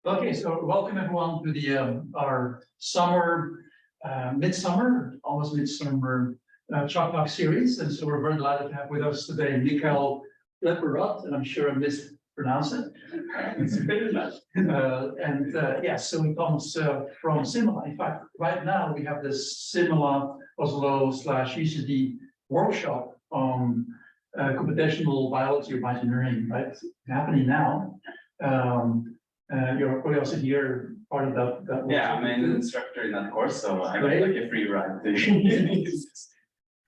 Okay, so welcome everyone to the our summer, midsummer, almost midsummer Chalk Talk series. And so we're very delighted to have with us today Mikkel Lepperød, and I'm sure I mispronounced it. So he comes from Simula. In fact, right now we have this Simula Oslo / UCD workshop on computational biology or bioengineering, right? Happening now. You're probably also here part of that yeah, I'm an instructor in that course, so I got like a free ride.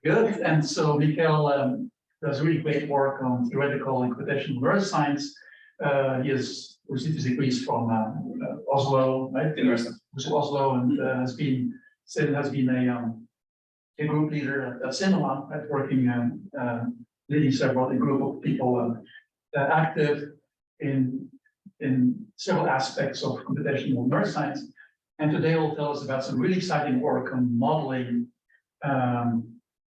Good. And so Mikkel does really great work on theoretical and computational neuroscience. He has received his degrees from Oslo, right? University of Oslo, and has been a group leader at Simula, right, working leading a group of people active in several aspects of computational neuroscience. And today he'll tell us about some really exciting work on modeling.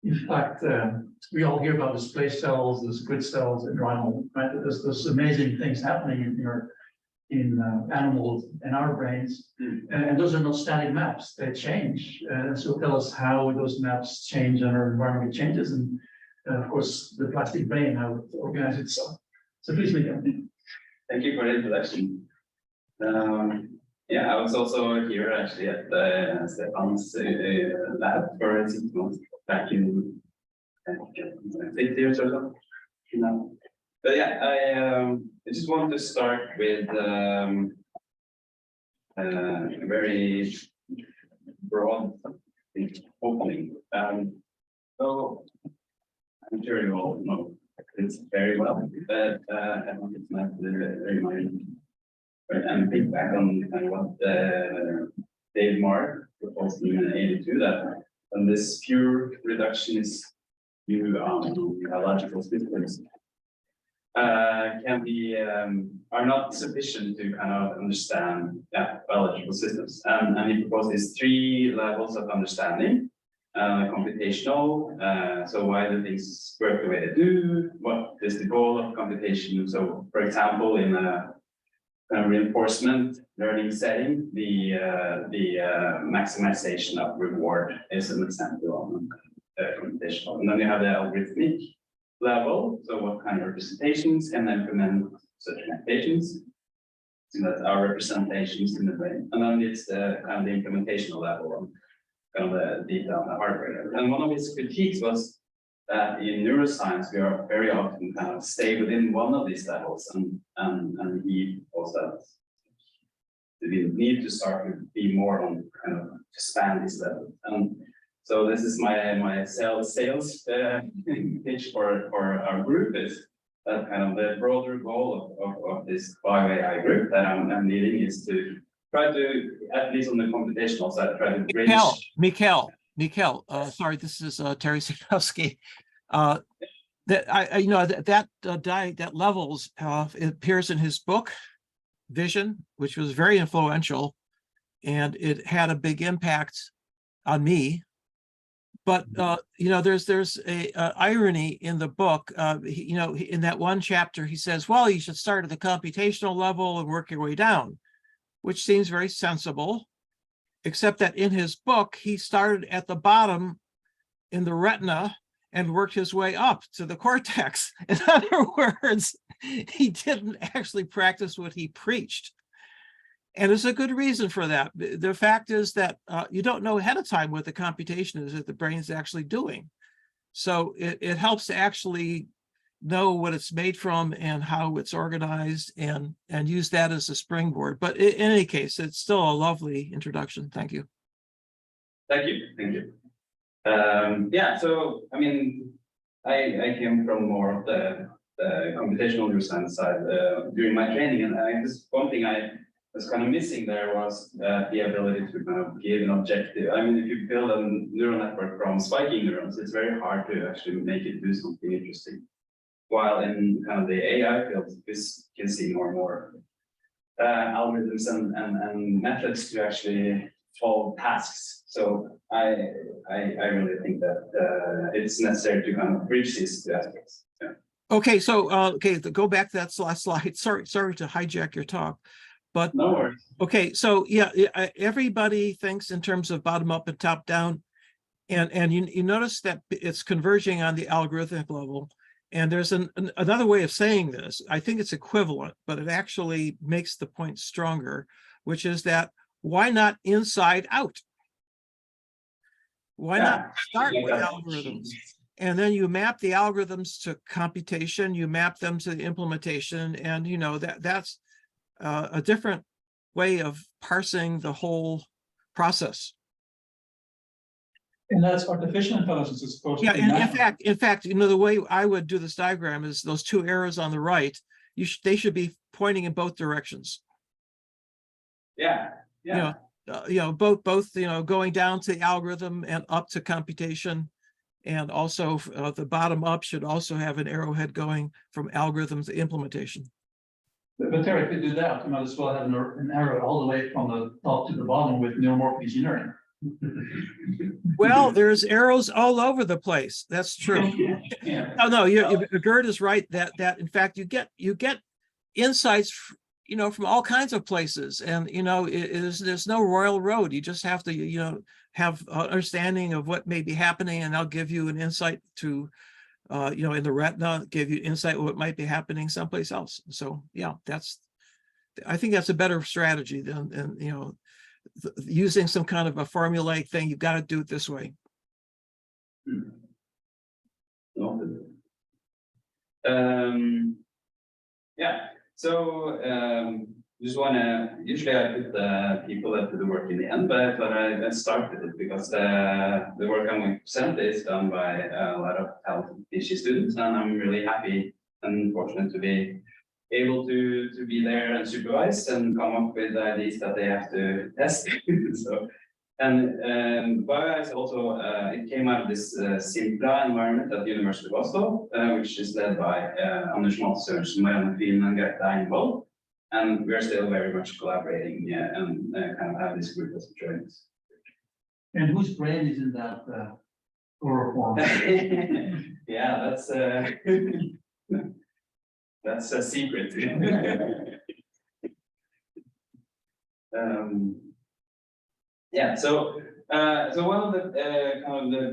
In fact, we all hear about displaced cells, the squid cells, and neuronal, right? There's amazing things happening in animals and our brains. And those are not static maps, they change. So tell us how those maps change and our environment changes. And of course, the plastic brain, how it organizes itself. So please, Mikkel. Thank you for the introduction. Yeah, I was also here actually at the Stefan's lab for 6 months back in 6 years or so. But yeah, I just want to start with a very broad opening. So I'm sure you all know it's very well, but I think it's nice to remind and think back on kind of what Dave Marr proposed in 1982, that when this pure reductionist view on biological systems are not sufficient to kind of understand biological systems. And he proposed these 3 levels of understanding. Computational, so why do things work the way they do? What is the goal of computation? So, for example, in a reinforcement learning setting, the maximization of reward is an example of computational. And then you have the algorithmic level. So, what kind of representations can implement such computations? So that's our representations in the brain. And then it's the kind of the implementational level. Kind of the detail on the hardware. And one of his critiques was that in neuroscience, we are very often kind of stay within one of these levels, and he also we need to start to be more on kind of expand these levels. And so this is my sales pitch for our group is that kind of the broader goal of this BioAI group that I'm leading is to try to, at least on the computational side, try to bridge. Mikkel, sorry, this is Terry Sikowski. That levels it appears in his book, Vision, which was very influential, and it had a big impact on me. But there's a irony in the book. In that one chapter, he says, well, you should start at the computational level and work your way down, which seems very sensible, except that in his book, he started at the bottom in the retina and worked his way up to the cortex. In other words, he didn't actually practice what he preached. And there's a good reason for that. The fact is that you don't know ahead of time what the computation is that the brain is actually doing. So it helps to actually know what it's made from and how it's organized and use that as a springboard. But in any case, it's still a lovely introduction. Thank you. Thank you. Yeah, so I mean, I came from more of the computational neuroscience side during my training, and just one thing I was kind of missing there was the ability to kind of give an objective. I mean, if you build a neural network from spiking neurons, it's very hard to actually make it do something interesting. While in kind of the AI field, this can see more and more algorithms and methods to actually solve tasks. So I really think that it's necessary to kind of bridge these 2 aspects. Yeah. Okay, so go back to that last slide. Sorry to hijack your talk. But No worries. okay, so yeah, everybody thinks in terms of bottom up and top down. And you notice that it's converging on the algorithmic level. And there's another way of saying this. I think it's equivalent, but it actually makes the point stronger, which is that why not inside out? Why not start with algorithms? And then you map the algorithms to computation, you map them to the implementation, and you know that's a different way of parsing the whole process. And that's artificial intelligence is supposed Yeah, to be. and in fact, you know, the way I would do this diagram is those two arrows on the right, they should be pointing in both directions. Yeah, yeah. Both, going down to the algorithm and up to computation. And also the bottom up should also have an arrowhead going from algorithm to implementation. But Terry, if you do that, you might as well have an arrow all the way from the top to the bottom with neuromorphic engineering. Well, there's arrows all over the place. That's true. Yeah. No, Gerd is right that in fact you get insights, from all kinds of places, and there's no royal road. You just have to have understanding of what may be happening, and I'll give you an insight to in the retina, give you insight what might be happening someplace else. So yeah, I think that's a better strategy than using some kind of a formulaic thing. You've got to do it this way. Yeah. So just usually I put the people that do the work in the end, but I thought I'd start with it because the work I'm going to present is done by a lot of talented PhD students, and I'm really happy and fortunate to be able to be there and supervise and come up with ideas that they have to test. So, and BioEye also it came out of this Simula environment at the University of Oslo, which is led by Anders Maltz, Marianne Fien, and Greta Einvold. And we're still very much collaborating and kind of have this group as joints. And whose brain is in that chloroform? Yeah, that's a secret. Yeah, so one of the kind of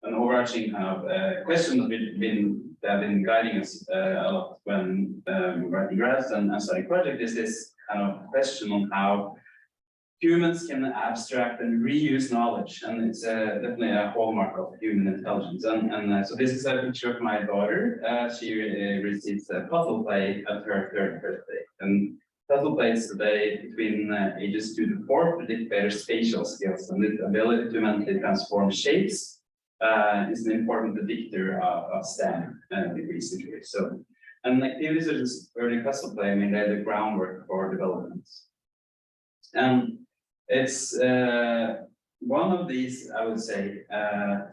an overarching kind of question that have been guiding us a lot when writing graphs and studying project is this kind of question on how humans can abstract and reuse knowledge, and it's definitely a hallmark of human intelligence. And so this is a picture of my daughter. She receives a puzzle play at her 3rd birthday, and puzzle plays today between ages 2 to 4 predict better spatial skills, and the ability to mentally transform shapes is an important predictor of STEM degrees. So, and activities such as early puzzle play may lay the groundwork for development. And it's one of these, I would say,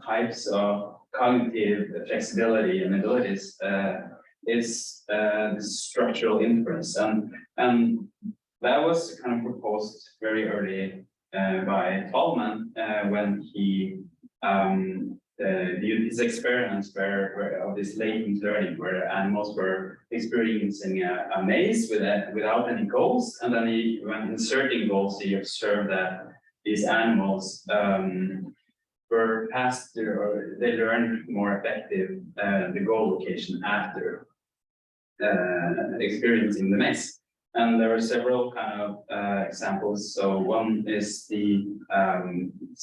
types of cognitive flexibility and abilities is the structural inference, and that was kind of proposed very early by Tolman when he his experiments were of this latent learning, where animals were experiencing a maze without any goals, and then when inserting goals, he observed that these animals were faster, or they learned more effective the goal location after experiencing the maze. And there are several kind of examples. So one is the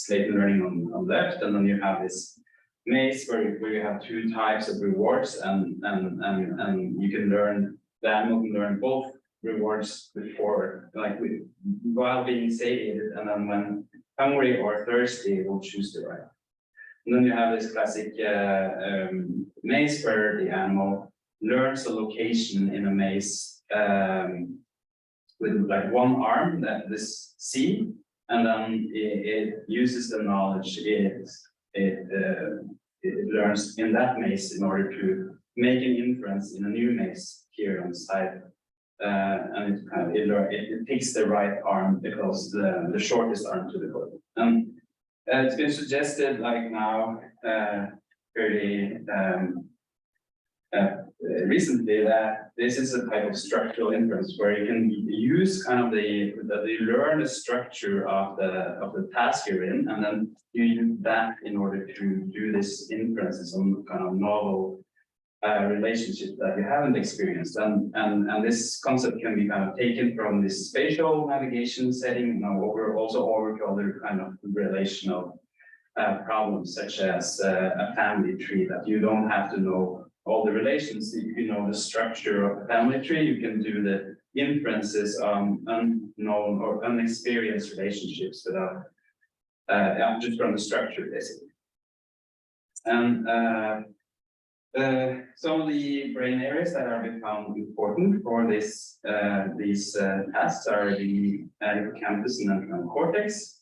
latent learning on the left, and then you have this maze where you have 2 types of rewards, and you can learn, the animal can learn both rewards before, while being satiated, and then when hungry or thirsty, it will choose the right. And then you have this classic maze where the animal learns the location in a maze with like one arm, that this C, and then it uses the knowledge it learns in that maze in order to make an inference in a new maze here on the side. And it picks the right arm because the shortest arm to the goal. And it's been suggested like now fairly recently that this is a type of structural inference where you can use kind of you learn the structure of the task you're in, and then you use that in order to do this inferences on kind of novel relationships that you haven't experienced, and this concept can be kind of taken from this spatial navigation setting, over to other kind of relational problems, such as a family tree, that you don't have to know all the relations. If you know the structure of a family tree, you can do the inferences on unknown or unexperienced relationships without just from the structure, basically. And some of the brain areas that are found important for these tasks are the hippocampus and ventral cortex.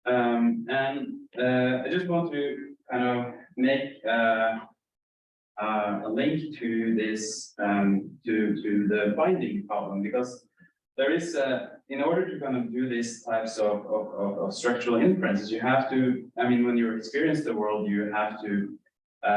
I just want to kind of make a link to this to the binding problem, because there is in order to kind of do these types of structural inferences, you have to, I mean, when you experience the world, you have to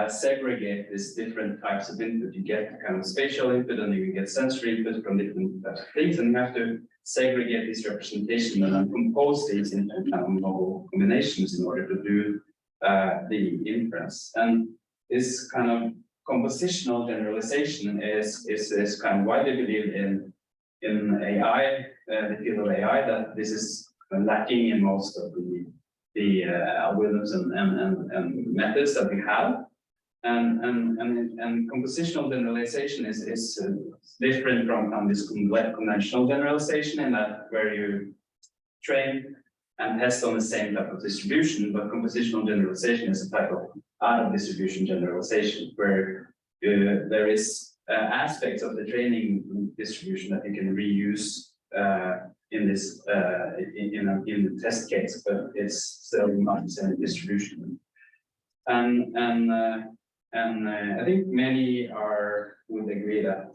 segregate these different types of input. You get kind of spatial input, and you get sensory input from different types of things, and you have to segregate these representations and then compose these into kind of novel combinations in order to do the inference. And this kind of compositional generalization is kind of widely believed in AI, the field of AI, that this is lacking in most of the algorithms and methods that we have. And compositional generalization is different from this conventional generalization, in that where you train and test on the same type of distribution, but compositional generalization is a type of out of distribution generalization, where there is aspects of the training distribution that you can reuse in this in the test case, but it's still not the same distribution. And I think many would agree that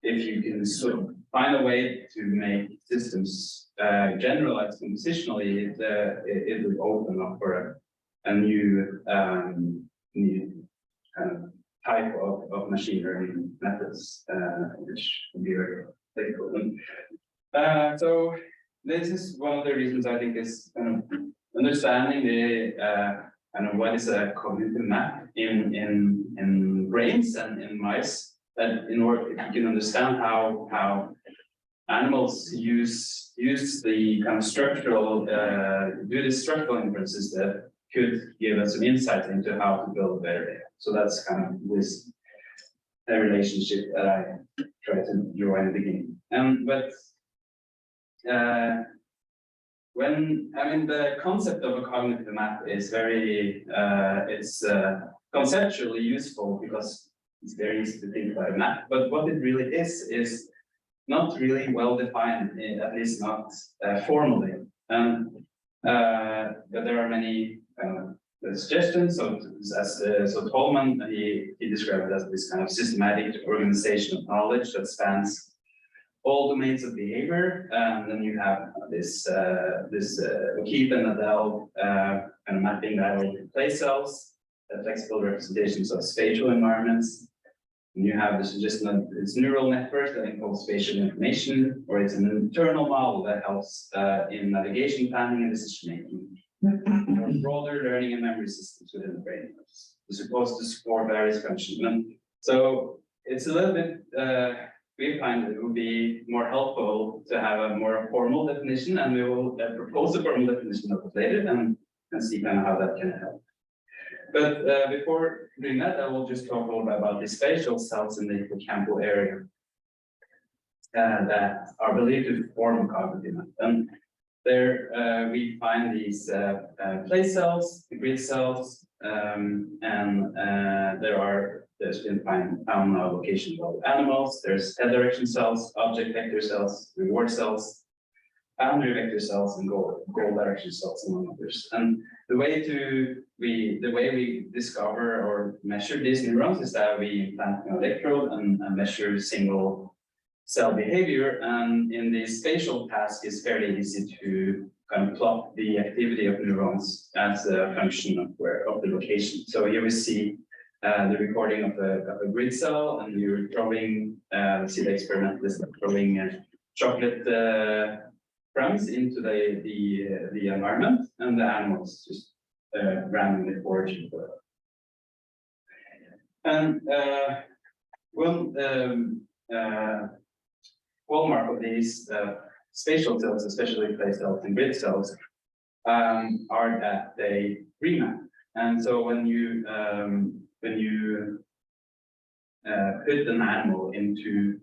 if you can sort of find a way to make systems generalized compositionally, it would open up for a new kind of type of machine learning methods, which would be very applicable. So this is one of the reasons I think is kind of understanding the kind of what is a cognitive map in brains and in mice, that in order if you can understand how animals use the kind of structural do the structural inferences that could give us some insight into how to build better data. So that's kind of this relationship that I tried to draw in the beginning. When I mean, the concept of a cognitive map is very it's conceptually useful because it's very easy to think about a map, but what it really is not really well defined, at least not formally. But there are many suggestions. So Tolman, he described it as this kind of systematic organization of knowledge that spans all domains of behavior. And then you have this O'Keefe and Nadell kind of mapping dialogue in place cells, flexible representations of spatial environments. And you have the suggestion that it's neural networks that encode spatial information, or it's an internal model that helps in navigation, planning, and decision making. Or broader learning and memory systems within the brain. It's supposed to support various functions. And so it's a little bit, we find that it would be more helpful to have a more formal definition, and we will propose a formal definition of it later and see kind of how that can help. But before doing that, I will just talk a little bit about the spatial cells in the hippocampal area that are believed to form cognitive map. And there we find these place cells, the grid cells, and there's been found now locations of animals. There's head direction cells, object vector cells, reward cells, boundary vector cells, and goal direction cells, among others. And the way we discover or measure these neurons is that we implant an electrode and measure single cell behavior. And in the spatial task, it's fairly easy to kind of plot the activity of neurons as a function of the location. So here we see the recording of a grid cell, and you're throwing, see the experimentalist throwing chocolate crumbs into the environment, and the animals just randomly foraging for it. And one hallmark of these spatial cells, especially place cells and grid cells, are that they remap. And so when you put an animal into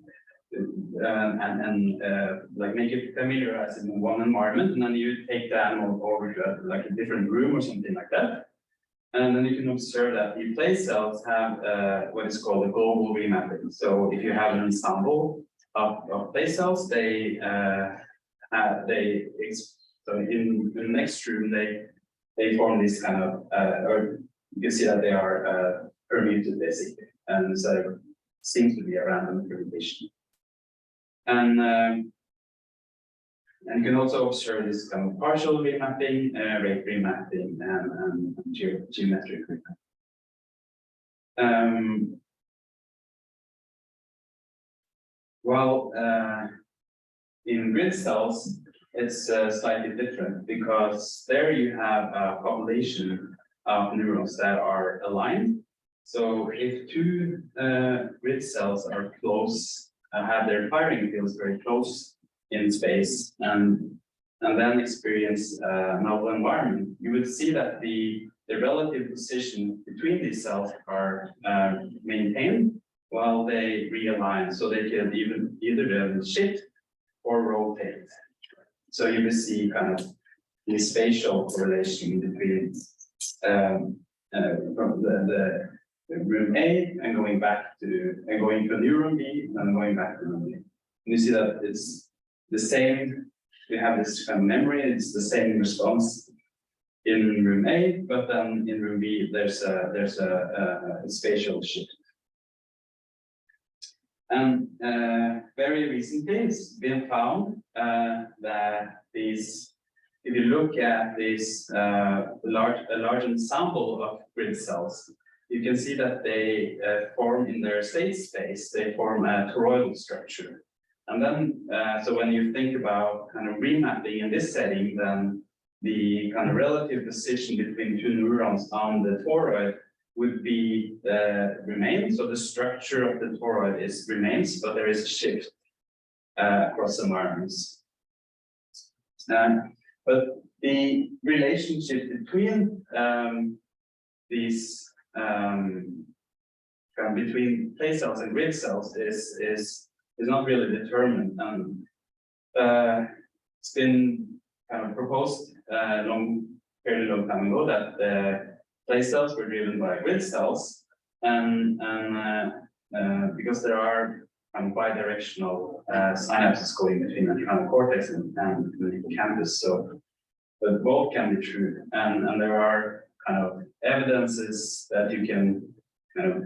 like make it familiarize in one environment, and then you take the animal over to like a different room or something like that, and then you can observe that the place cells have what is called a global remapping. So if you have an ensemble of place cells, they so in the next room they form this kind of or you can see that they are permuted basically, and so it seems to be a random permutation. And you can also observe this kind of partial remapping, rate remapping, and geometric remapping. Well, in grid cells, it's slightly different because there you have a population of neurons that are aligned. So if two grid cells are close, have their firing fields very close in space, and then experience a novel environment, you would see that the relative position between these cells are maintained while they realign, so they can either shift or rotate. So you will see kind of the spatial correlation between from the room A and going back to going to a new room B and going back to room B. And you see that it's the same. We have this kind of memory. It's the same response in room A, but then in room B there's a spatial shift. And very recently, it's been found that these, if you look at this large ensemble of grid cells, you can see that they form in their state space. They form a toroidal structure, and then so when you think about kind of remapping in this setting, then the kind of relative position between two neurons on the toroid would be remain. So the structure of the toroid remains, but there is a shift across environments. But the relationship between these between place cells and grid cells is not really determined. It's been kind of proposed fairly long time ago that place cells were driven by grid cells, and because there are bidirectional synapses going between the frontal cortex and the hippocampus, so but both can be true, and there are kind of evidences that you can kind of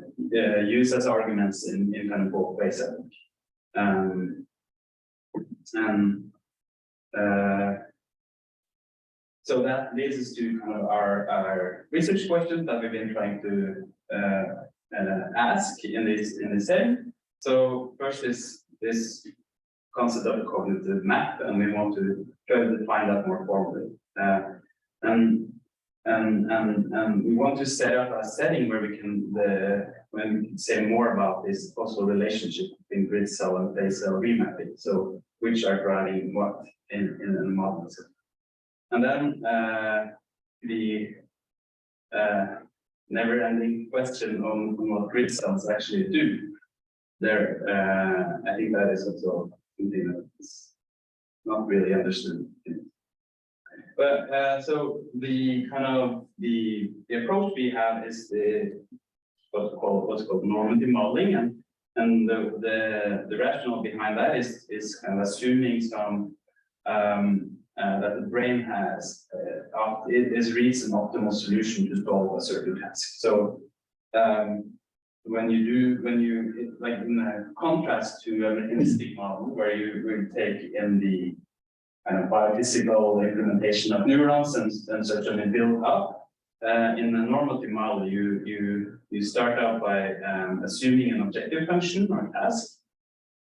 use as arguments in kind of both ways, I think. So that leads us to kind of our research question that we've been trying to ask in this setting. So first is this concept of a cognitive map, and we want to try to define that more formally. And we want to set up a setting where we can say more about this possible relationship between grid cell and place cell remapping. So which are driving what in the model. And then the never-ending question on what grid cells actually do. There, I think that is also something that is not really understood. But so the kind of the approach we have is what's called normative modeling, and the rationale behind that is kind of assuming some that the brain has it reads an optimal solution to solve a certain task. So when you like in a contrast to a mechanistic model where you will take in the kind of biophysical implementation of neurons and such and build up in a normative model, you start out by assuming an objective function or task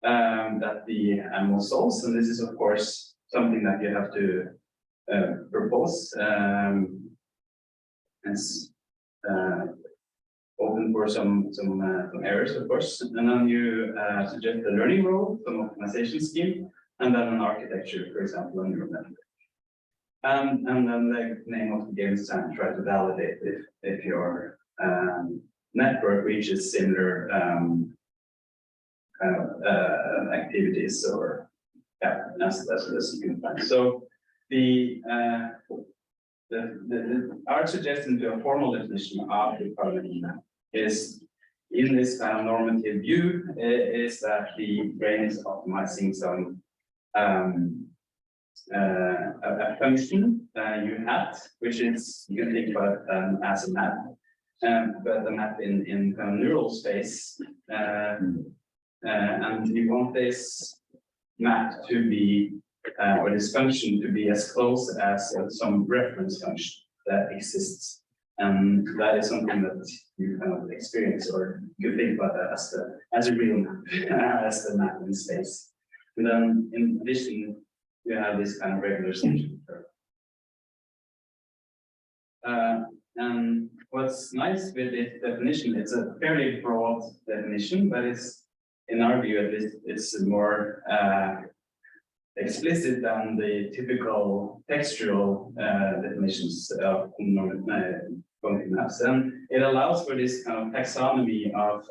that the animal solves, and this is of course something that you have to propose as open for some errors, of course, and then you suggest a learning role, some optimization scheme, and then an architecture, for example, a neural network. And then the name of the game is to try to validate if your network reaches similar kind of activities or as you can find. So our suggestion to a formal definition of the cognitive is in this kind of normative view is that the brain is optimizing some a function you had, which is you can think about as a map, but the map in kind of neural space, and you want this map to be or this function to be as close as some reference function that exists, and that is something that you kind of experience, or you think about that as a real map, as the map in space. And then in addition, you have this kind of regularization curve. And what's nice with this definition, it's a fairly broad definition, but it's, in our view at least, it's more explicit than the typical textual definitions of cognitive maps. And it allows for this kind of taxonomy of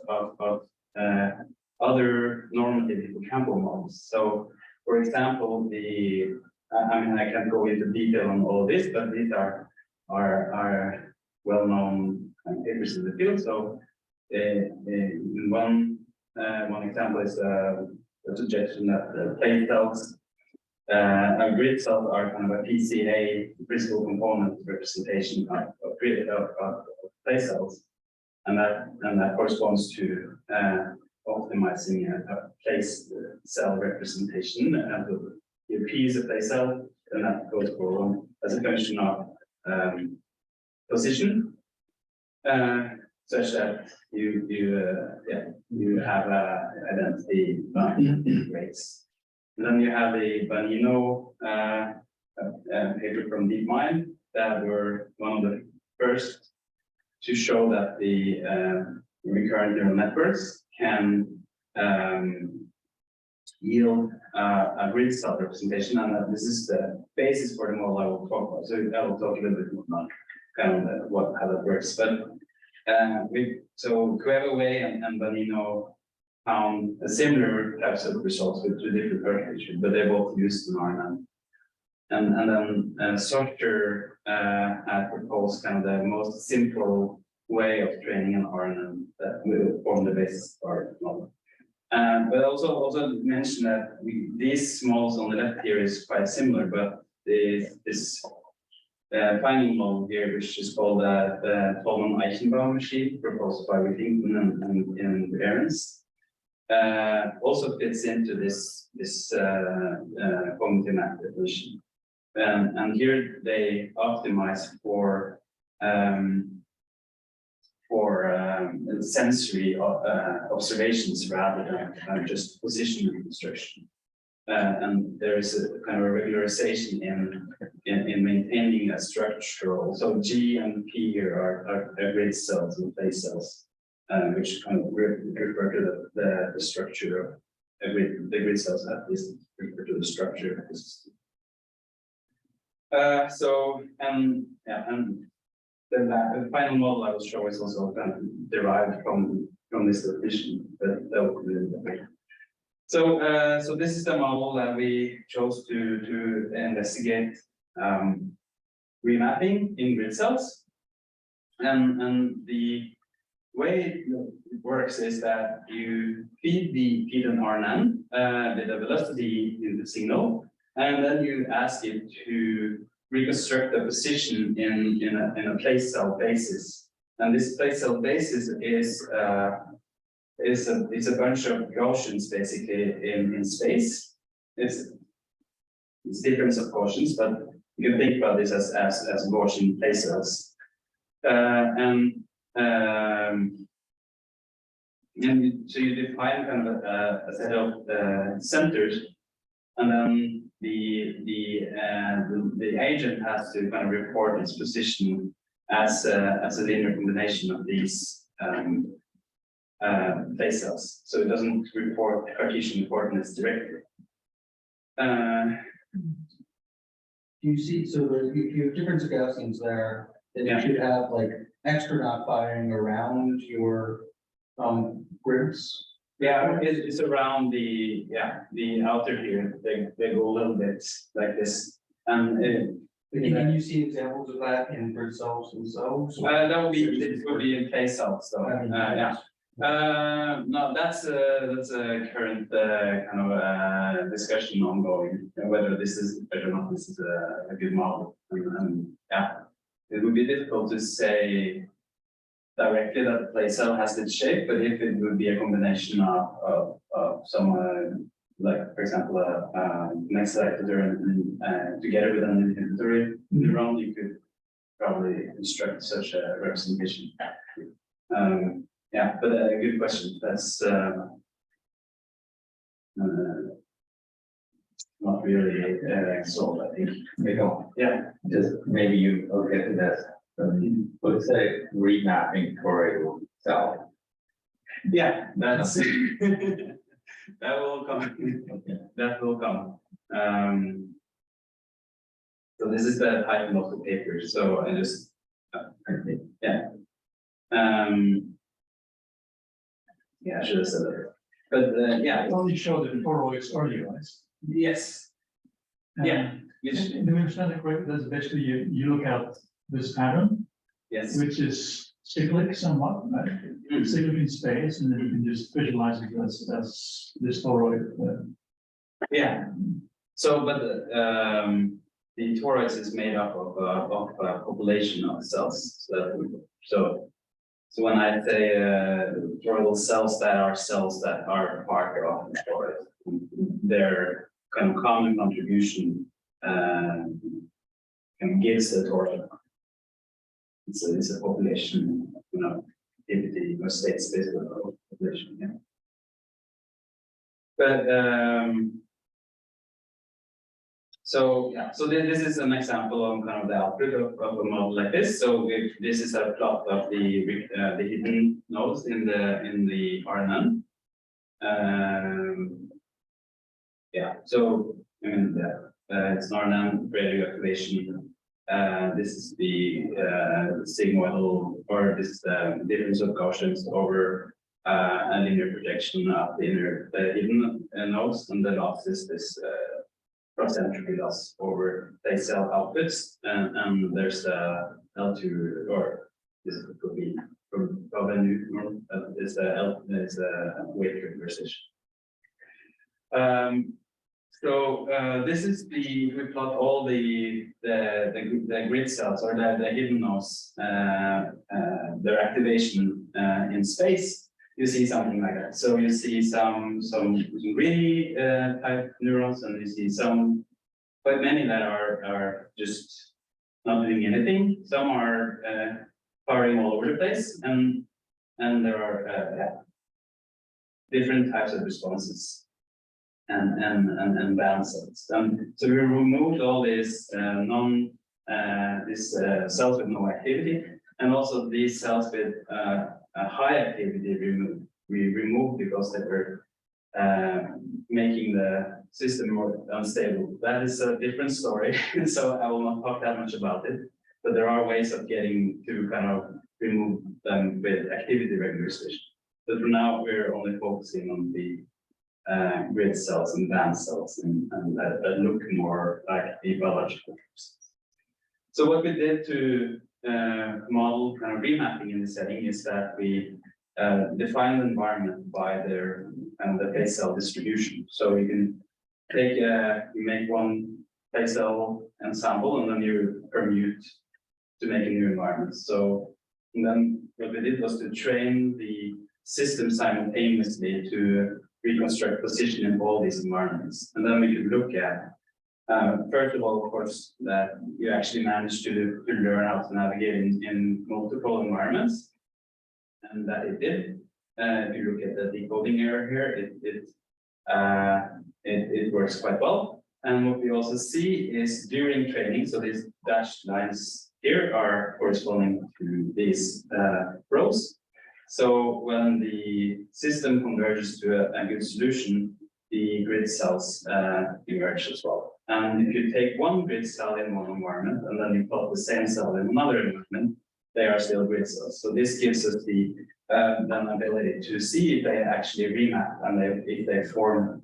other normative hippocampal models. So, for example, I mean, I can't go into detail on all of this, but these are well-known papers in the field. So, one example is a suggestion that the plate cells, grid cells are kind of a PCA, principal component representation of plate cells, and that corresponds to optimizing a place cell representation. Your P is a place cell, and that goes for one as a function of position, such that you have identity rates. And then you have the Banino paper from DeepMind that were one of the first to show that the recurrent neural networks can yield a grid cell representation, and that this is the basis for the model I will talk about. So I will talk a little bit more about kind of how that works. But so Cuevaway and Banino found a similar types of results with two different architectures, but they both used an RNN. And then Socher had proposed kind of the most simple way of training an RNN that will form the basis of our model. But also mention that these models on the left here is quite similar, but this finding model here, which is called the Tolman-Eichenbaum machine, proposed by Whittington and Behrens, also fits into this cognitive map definition. And here they optimize for sensory observations rather than just position reconstruction. And there is a kind of a regularization in maintaining a structural. So G and P here are grid cells and place cells, which kind of refer to the structure of the grid cells, at least refer to the structure of the system. And then the final model I will show is also kind of derived from this definition, but that will be the way. So this is the model that we chose to investigate remapping in grid cells, and the way it works is that you feed an RNN with a velocity in the signal, and then you ask it to reconstruct the position in a place cell basis. And this place cell basis is a bunch of Gaussians basically in space. It's difference of Gaussians, but you can think about this as Gaussian place cells. So you define kind of a set of centers, and then the agent has to kind of report its position as a linear combination of these place cells. So it doesn't report Cartesian coordinates directly. Do you see, so if you have different Gaussians there, then you should have like extra knot firing around your grids? Yeah, it's around the outer here. They go a little bit like this, and Can you see examples of that in grid cells themselves? that would be in place cells. So no, that's a current kind of discussion ongoing, whether this is whether or not this is a good model. And yeah, it would be difficult to say directly that the place cell has its shape, but if it would be a combination of some like, for example, next selector and together with an inhibitory neuron, you could probably construct such a representation. Yeah, but a good question. That's not really solved, I think. Mikkel, Yeah. just maybe you will get to this. Let's say remapping toroidal cell. Yeah, that's that will come. Okay. That will come. So this is the title of the paper. So I just yeah. Yeah, I should have said that. But yeah, It only showed the toroids earlier, right? yes. Yeah. Do we understand it correctly? That's basically you look at this pattern, Yes. which is cyclic somewhat, right? Cyclic in space, and then you can just visualize it as this toroid. Yeah. So, but the toroids is made up of a population of cells. So when I say toroidal cells that are part of the toroid, their kind of common contribution gives the toroid. It's a population, activity or state space population. Yeah. But so this is an example of kind of the output of a model like this. So if this is a plot of the hidden nodes in the RNN. Yeah. So I mean, it's an RNN radio activation. This is the sigmoidal, or this is the difference of Gaussians over a linear projection of the hidden nodes, and the loss is this cross entropy loss over place cell outputs, and there's the L2, or this could be from is the weight representation. So this is we plot all the grid cells, or the hidden nodes, their activation in space. You see something like that. So you see some greedy type neurons, and you see quite many that are just not doing anything. Some are firing all over the place, and there are different types of responses and balances. So we removed all these cells with no activity, and also these cells with a high activity we removed because they were making the system more unstable. That is a different story, so I will not talk that much about it. But there are ways of getting to kind of remove them with activity regularization. But for now, we're only focusing on the grid cells and band cells, and that look more like the biological process. So what we did to model kind of remapping in the setting is that we define the environment by their the place cell distribution. So you can take you make one place cell ensemble, and then you permute to make a new environment. So and then what we did was to train the system simultaneously to reconstruct position in all these environments, and then we could look at First of all, of course, that you actually manage to learn how to navigate in multiple environments, and that it did. If you look at the decoding error here, it works quite well. And what we also see is during training, so these dashed lines here are corresponding to these rows. So when the system converges to a good solution, the grid cells emerge as well. And if you take one grid cell in one environment and then you plot the same cell in another environment, they are still grid cells. So this gives us the then ability to see if they actually remap and if they form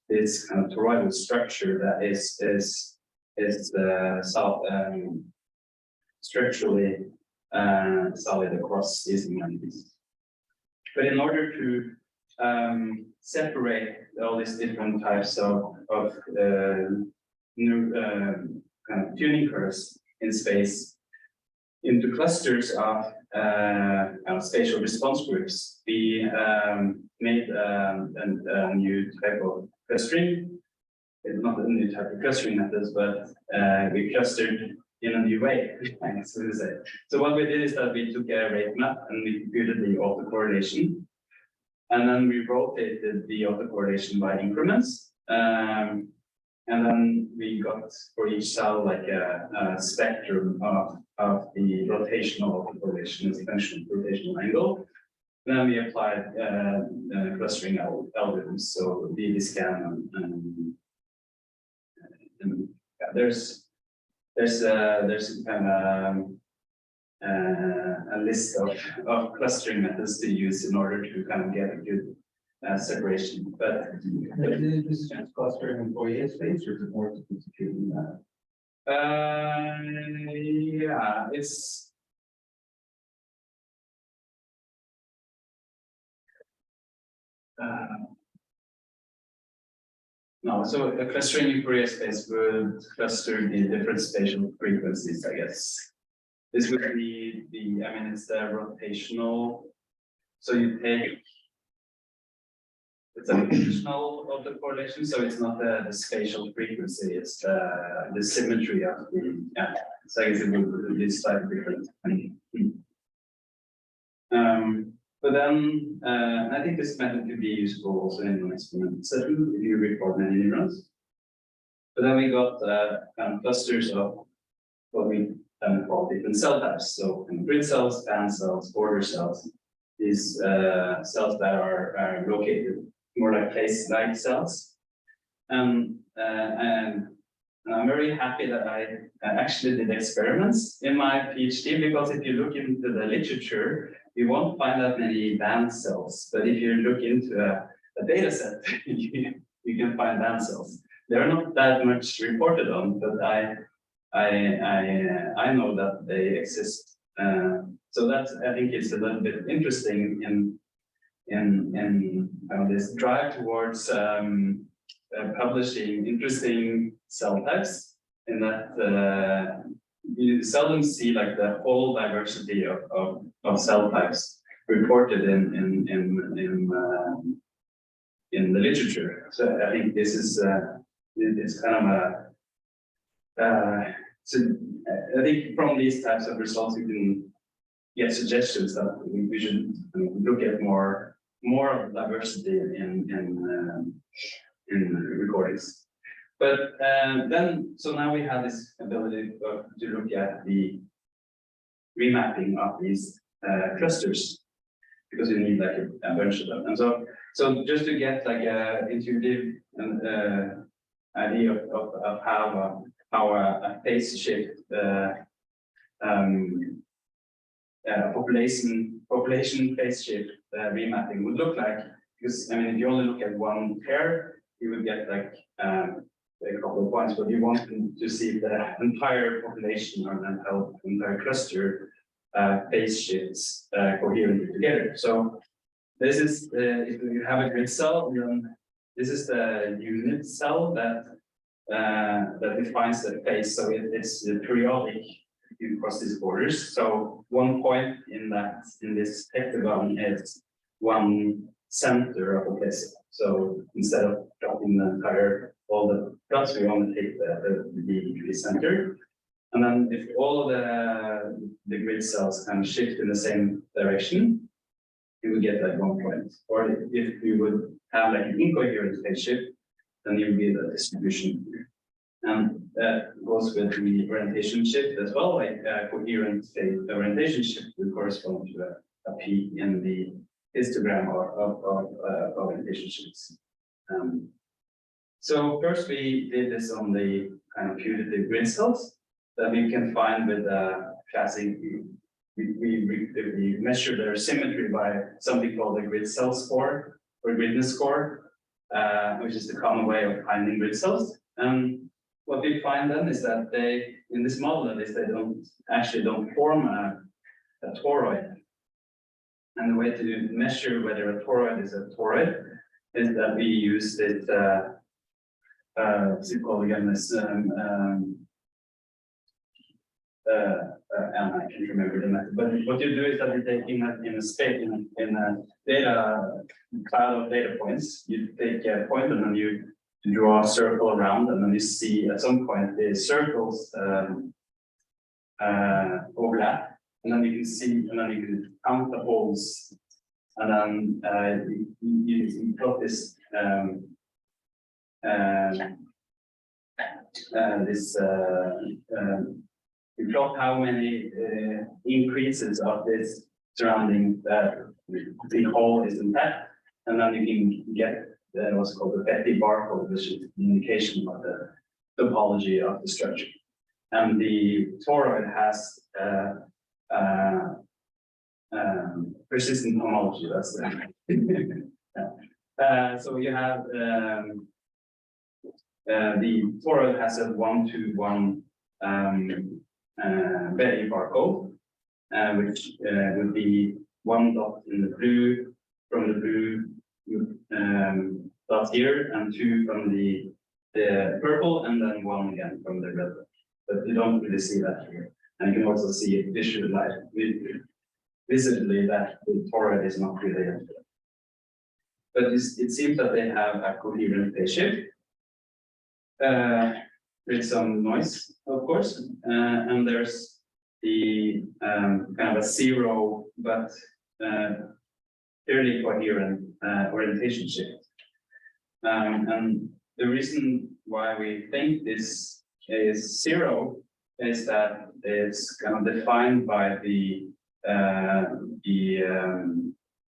this kind of toroidal structure that is structurally solid across these immunities. But in order to separate all these different types of new kind of tuning curves in space into clusters of spatial response groups, we made a new type of clustering. It's not a new type of clustering methods, but we clustered in a new way, I guess we would say. So what we did is that we took a rate map and we computed the autocorrelation. And then we rotated the autocorrelation by increments. And then we got for each cell like a spectrum of the rotational autocorrelation as a function of rotational angle. And then we applied clustering algorithms, so the scan and yeah, there's kind of a list of clustering methods to use in order to kind of get a good separation. But This is just clustering in Fourier space, or is it more sophisticated than that? yeah, it's no, so a clustering in Fourier space would cluster the different spatial frequencies, I guess. This would be I mean, it's the rotational. So you take, it's a rotational autocorrelation, so it's not the spatial frequency, it's the symmetry of the, yeah. So I guess it would be slightly different. But then I think this method could be useful also in an experimental setting if you record many neurons. But then we got kind of clusters of what we call different cell types. So grid cells, band cells, border cells, these cells that are located more like place-like cells. And I'm very happy that I actually did experiments in my PhD, because if you look into the literature, you won't find that many band cells. But if you look into a data set, you can find band cells. They're not that much reported on, but I know that they exist. So that's, I think it's a little bit interesting in this drive towards publishing interesting cell types, in that you seldom see like the whole diversity of cell types reported in the literature. So I think this is it's kind of so I think from these types of results you can get suggestions that we should look at more of diversity in recordings. But then, so now we have this ability to look at the remapping of these clusters, because you need like a bunch of them. And so just to get like a intuitive idea of how a phase shift population phase shift remapping would look like. Because I mean, if you only look at one pair, you would get like a couple of points, but you want to see the entire population or the entire cluster phase shifts coherently together. So this is if you have a grid cell, then this is the unit cell that defines the phase. So it's periodic across these borders. So one point in this hectagon is one center of a place. So instead of dropping all the plots, we want to take the center. And then if all of the grid cells kind of shift in the same direction, you would get like 1 point. Or if you would have like an incoherent phase shift, then you would get a distribution here. And that goes with the orientation shift as well, like coherent phase orientation shift would correspond to a peak in the histogram of orientation shifts. So first we did this on the kind of putative grid cells that we can find with classic. We measure their symmetry by something called the grid cell score or gridness score, which is the common way of finding grid cells. What we find then is that they, in this model at least, they don't form a toroid. And the way to measure whether a toroid is a toroid is that we use this, what's it called again, this, and I can't remember the method, but what you do is that you take in a space, in a data cloud of data points, you take a point and then you draw a circle around, and then you see at some point the circles overlap, and then you can see, and then you can count the holes, and then you plot this you plot how many increases of this surrounding the hole is intact, and then you can get what's called the Betty barcode, which is an indication of the topology of the structure. And the toroid has persistent homology. That's the so you have the toroid has a 1-to-1 Betty barcode, which would be 1 dot in the blue from the blue dot here, and 2 from the purple, and then 1 again from the red. But you don't really see that here, and you can also see it visibly that the toroid is not really active. But it seems that they have a coherent phase shift with some noise, of course, and there's the kind of a zero but fairly coherent orientation shift. And the reason why we think this is zero is that it's kind of defined by the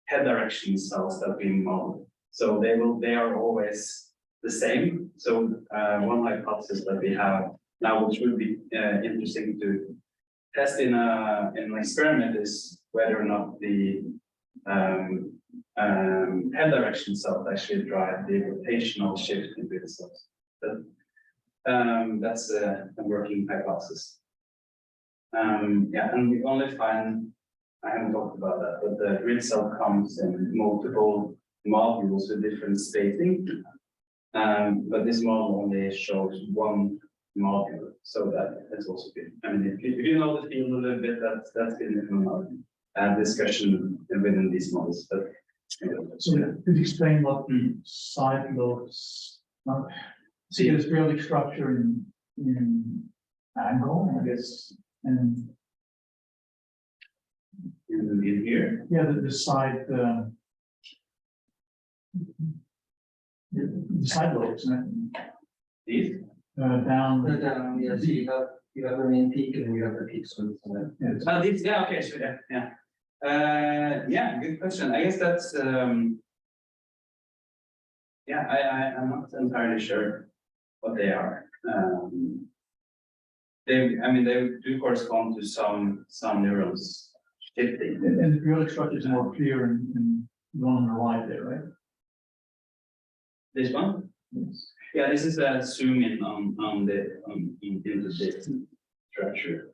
head direction cells that we model. So they are always the same. So one hypothesis that we have now, which would be interesting to test in an experiment, is whether or not the head direction cells actually drive the rotational shift in grid cells. But that's a working hypothesis. Yeah, and we only find, I haven't talked about that, but the grid cell comes in multiple modules with different spacing. But this model only shows one module, so that's also good. I mean, if you know the field a little bit, that's been a discussion within these models. But so could you explain what the side lobes? See, this periodic structure in angle, I guess, and in here, yeah, the side. The side lobes, these. down. They're down, yeah, so you have the main peak and then you have the peak swings. Yeah, These, yeah, okay, sure, yeah. Yeah, good question. I guess that's yeah, I'm not entirely sure what they are. They do correspond to some neurons shifting. and the periodic structure is more clear in the one on the right there, right? This one? Yes. Yeah, this is a zoom in into this structure.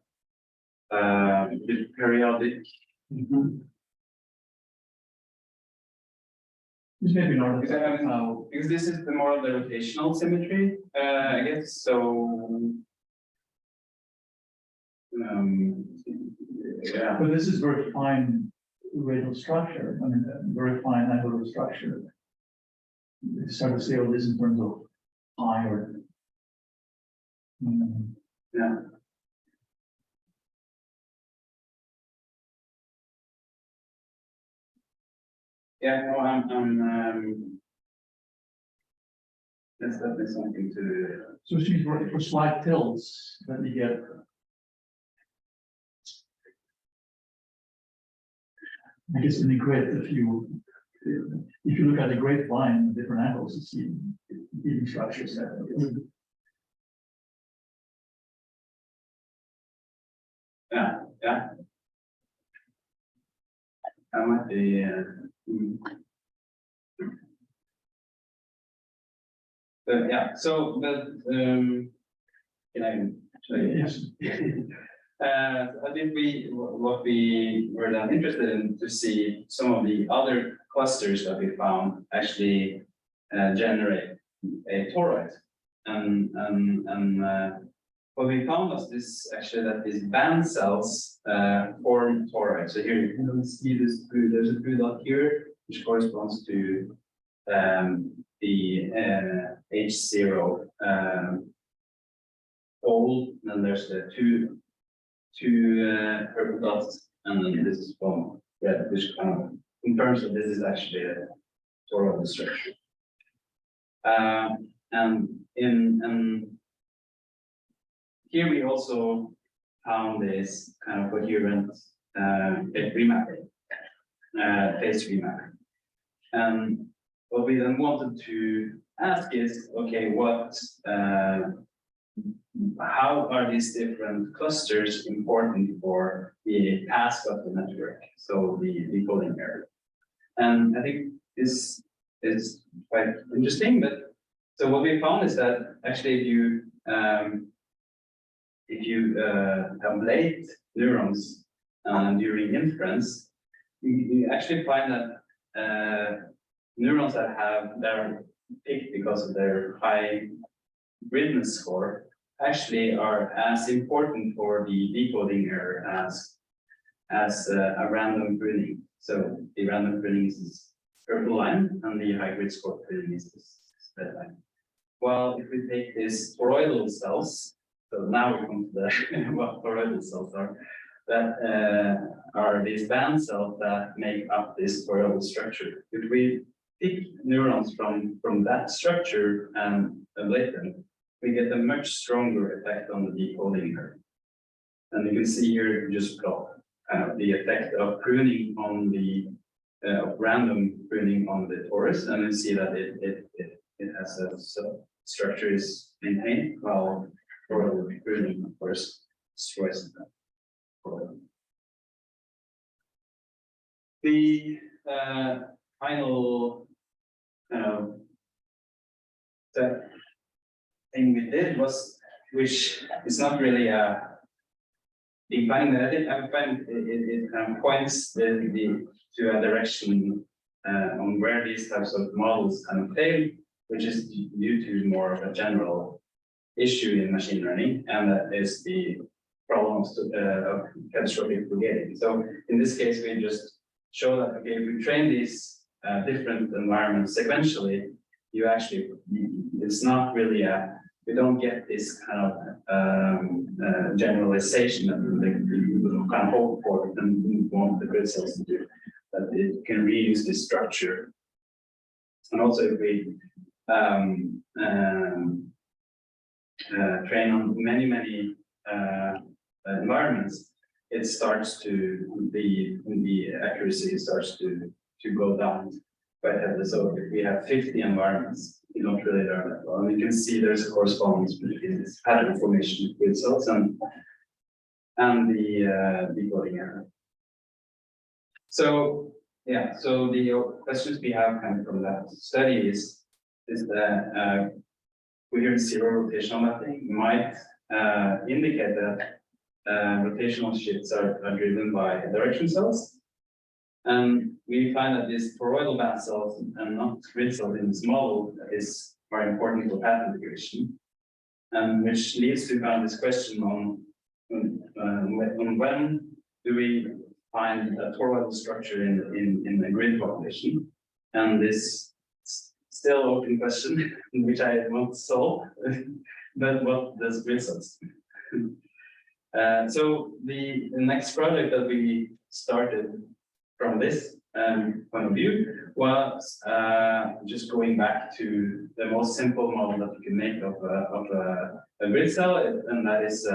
The periodic. This may be not. Because this is the more of the rotational symmetry, I guess. So yeah. But this is very fine radial structure. I mean, very fine angular structure. It's hard to say all this in terms of pi or Yeah. Yeah, no, that's definitely something to, So she's working for slide tilts that you get. I guess in the grid, if you look at the grid line, different angles, you see even structures that. yeah. That might be, but yeah, so, can I show you? Yes. I think what we were then interested in to see some of the other clusters that we found actually generate a toroid, and what we found was this actually that these band cells form toroid. So here you can see this blue. There's a blue dot here, which corresponds to the H0 old, and then there's the two purple dots, and then this is one red, which kind of confirms that this is actually a toroidal structure. And here we also found this kind of coherent remapping, phase remapping. And what we then wanted to ask is, okay, how are these different clusters important for the task of the network, so the decoding error? And I think this is quite interesting. But so what we found is that actually, if you ablate neurons during inference, you actually find that neurons that are picked because of their high gridness score actually are as important for the decoding error as a random pruning. So the random pruning is this purple line, and the high grid score pruning is this red line. Well, if we take these toroidal cells, so now we come to the what toroidal cells are, that are these band cells that make up this toroidal structure. If we pick neurons from that structure and ablate them, we get a much stronger effect on the decoding error. And you can see here just plot kind of the effect of pruning on the random pruning on the torus, and you see that it has a structure is maintained, while toroidal pruning, of course, destroys that. The final the thing we did was, which is not really a big finding, but I find it kind of points to a direction on where these types of models kind of fail, which is due to more of a general issue in machine learning, and that is the problems of catastrophic forgetting. So in this case, we just show that, okay, if we train these different environments sequentially, you actually, it's not really we don't get this kind of generalization that we kind of hope for and want the grid cells to do, that it can reuse this structure. And also if we train on many environments, it starts to the accuracy starts to go down quite heavily. So if we have 50 environments, you don't really learn that well. And you can see there's a correspondence between this pattern formation of grid cells and the decoding error. So yeah, so the questions we have coming from that study is that coherent zero rotational mapping might indicate that rotational shifts are driven by direction cells. And we find that these toroidal band cells and not grid cells in this model are important for path integration, and which leads to kind of this question on when do we find a toroidal structure in the grid population, and this still open question which I want to solve but what does grid cells do? So the next project that we started from this point of view was just going back to the most simple model that you can make of a grid cell, and that is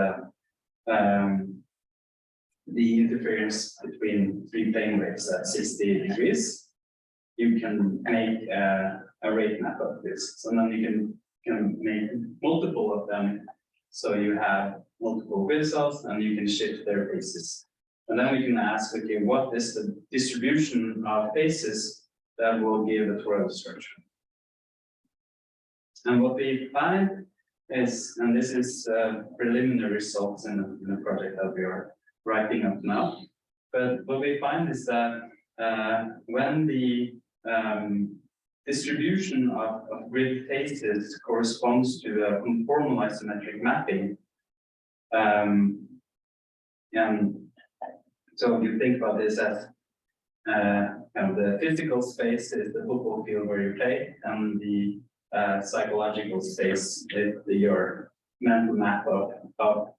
the interference between three plane waves at 60 degrees. You can make a rate map of this, and then you can make multiple of them. So you have multiple grid cells, and you can shift their phases. And then we can ask, okay, what is the distribution of phases that will give a toroidal structure? And what we find is, and this is preliminary results in a project that we are writing up now, but what we find is that when the distribution of grid phases corresponds to a conformal isometric mapping, and so you think about this as kind of the physical space is the football field where you play, and the psychological space is your mental map of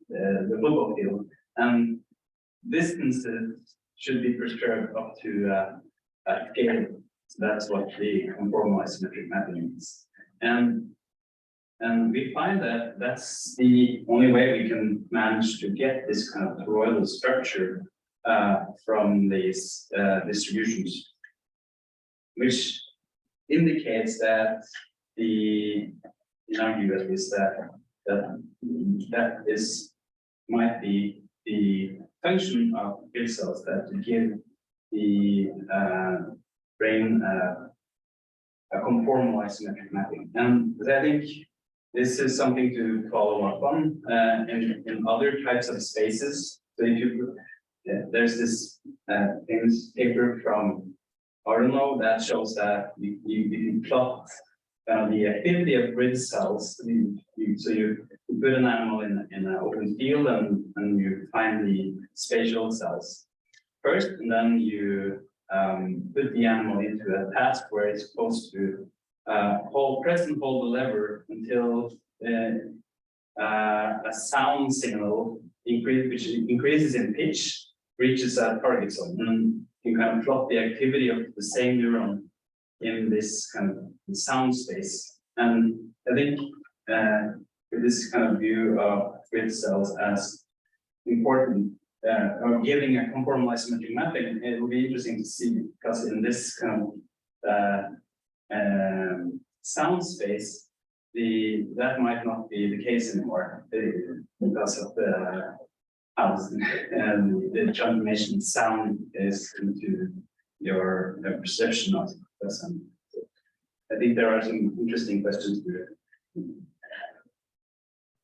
the football field, and distances should be preserved up to a scale. So that's what the conformal isometric mapping means. And we find that that's the only way we can manage to get this kind of toroidal structure from these distributions, which indicates that in our view at least, that is might be the function of grid cells, that to give the brain a conformal isometric mapping. And I think this is something to follow up on in other types of spaces. So if you there's this famous paper from Oslo that shows that you plot the activity of grid cells. So you put an animal in an open field, and you find the spatial cells first, and then you put the animal into a task where it's supposed to press and hold the lever until a sound signal which increases in pitch reaches a target zone, and you kind of plot the activity of the same neuron in this kind of sound space. And I think with this kind of view of grid cells as important, or giving a conformal isometric mapping, it will be interesting to see, because in this kind of sound space, that might not be the case anymore because of the how the transformation sound is into your perception of the person. I think there are some interesting questions to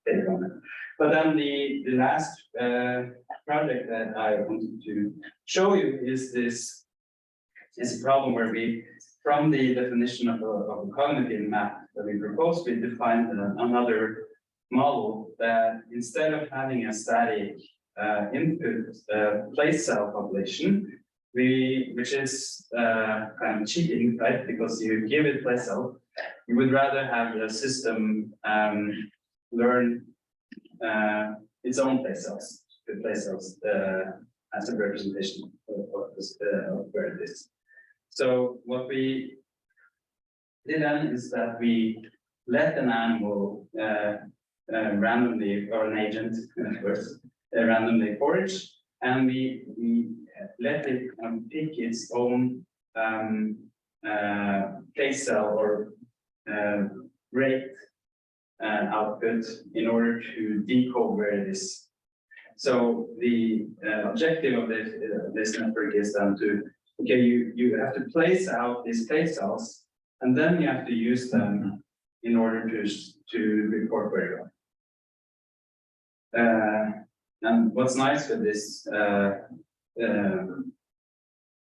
take on it. But then the last project that I wanted to show you is this a problem where we, from the definition of a cognitive map that we proposed, we defined another model that instead of having a static input place cell population, which is kind of cheating, right? Because you give it place cell, you would rather have the system learn its own place cells, the place cells as a representation of where it is. So what we did then is that we let an animal randomly, or an agent, of course, randomly forage, and we let it pick its own place cell or rate output in order to decode where it is. So the objective of this network is then to, okay, you have to place out these place cells, and then you have to use them in order to report where you are. And what's nice with this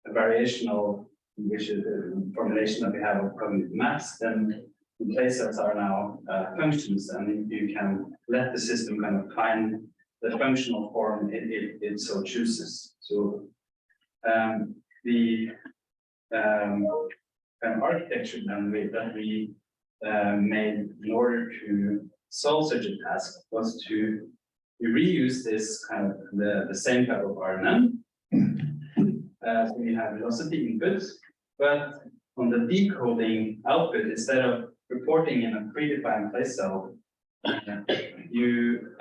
variational, which is the formulation that we have of cognitive maps, then the place cells are now functions, and you can let the system kind of find the functional form it so chooses. So the kind of architecture then that we made in order to solve such a task was to reuse this kind of the same type of RNN. So we have velocity input, but on the decoding output, instead of reporting in a predefined place cell, you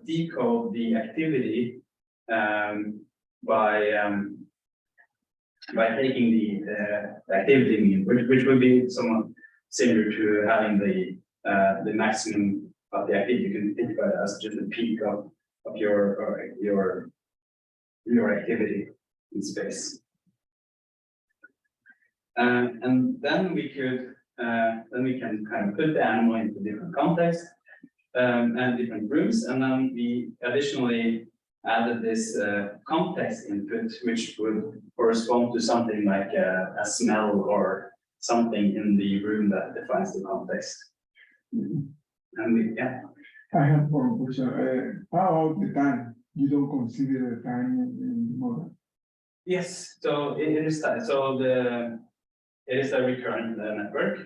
decode the activity by taking the activity mean, which would be somewhat similar to having the maximum of the activity. You can think about it as just the peak of your activity in space. And then we can kind of put the animal into different contexts and different rooms, and then we additionally added this context input, which would correspond to something like a smell or something in the room that defines the context. And we, yeah. I have one question. How about the time? You don't consider the time in the model? Yes, so it is that. So it is a recurrent network.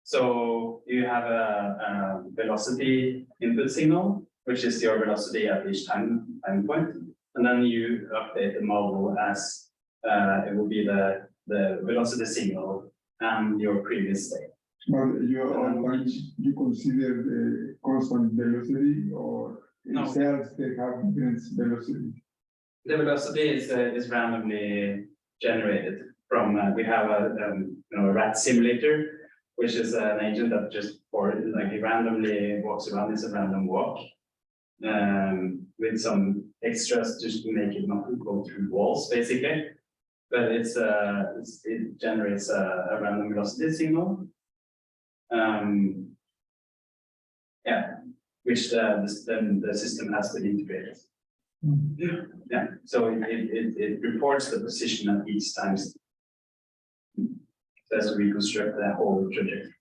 So you have a velocity input signal, which is your velocity at each time point, and then you update the model as it will be the velocity signal and your previous state. But you consider the constant velocity, or No. cells they have different velocity? The velocity is randomly generated from we have a rat simulator, which is an agent that just it randomly walks around. It's a random walk with some extras just to make it not go through walls, basically. But it generates a random velocity signal. Yeah, which the system has to integrate. Yeah, so it reports the position at each time. So as we reconstruct the whole trajectory.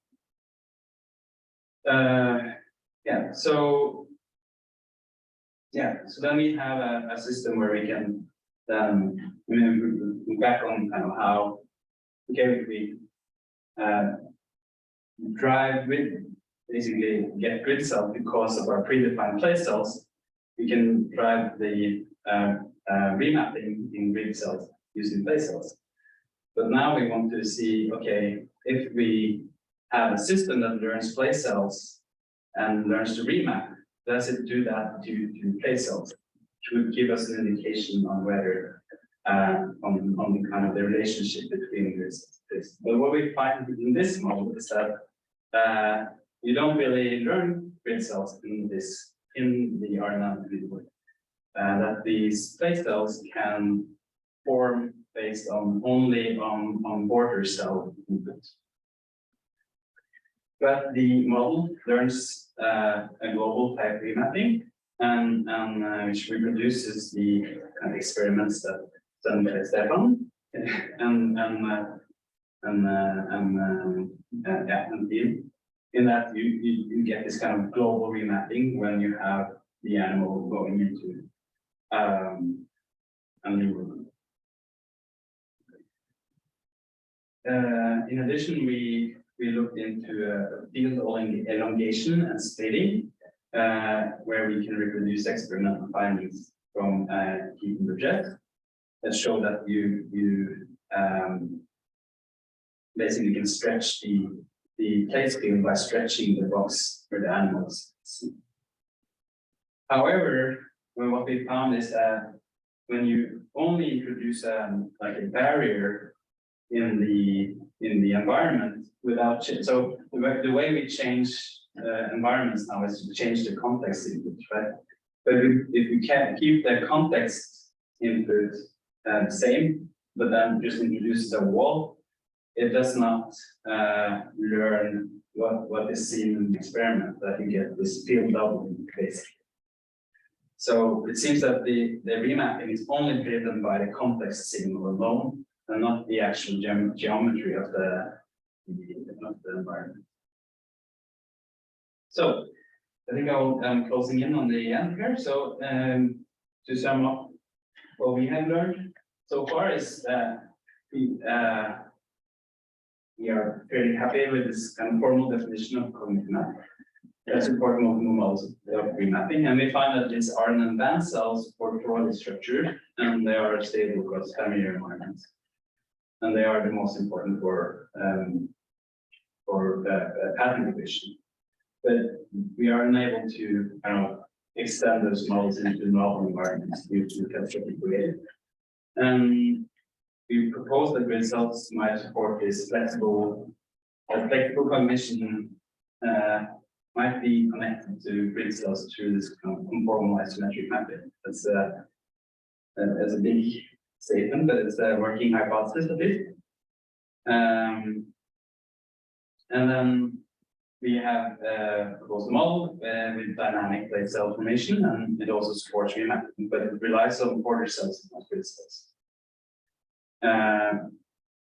Yeah, so then we have a system where we can then look back on kind of how if we drive with basically get grid cells because of our predefined place cells, we can drive the remapping in grid cells using place cells. But now we want to see, okay, if we have a system that learns place cells and learns to remap, does it do that to place cells? Which would give us an indication on whether on the kind of the relationship between this. But what we find in this model is that you don't really learn grid cells in the RNN network. That these place cells can form based only on border cell input. But the model learns a global type remapping and which reproduces the kind of experiments that done by Stefan and team. In that you get this kind of global remapping when you have the animal going into a new room. In addition, we looked into field elongation and splitting, where we can reproduce experimental findings from keeping the jet that show that you basically can stretch the place field by stretching the box for the animals. However, what we found is that when you only introduce like a barrier in the environment without so the way we change environments now is to change the context input, right? But if you can keep the context input the same, but then just introduces a wall, it does not learn what is seen in the experiment, that you get this field doubling basically. So it seems that the remapping is only driven by the context signal alone, and not the actual geometry of the environment. So I think I'm closing in on the end here. So to sum up, what we have learned so far is we are fairly happy with this kind of formal definition of cognitive map. support multiple modes of remapping, and we find that these are an advanced cells for Trolley structure, and they are stable across familiar environments, and they are the most important for pattern recognition. But we are unable to extend those models into novel environments due to catastrophic behavior. And we propose that grid cells might support this flexible cognition might be connected to grid cells through this kind of conformal isometric mapping. That's a big statement, but it's a working hypothesis at least. And then we have proposed a model with dynamic plate cell formation, and it also supports remapping, but it relies on border cells, not grid cells.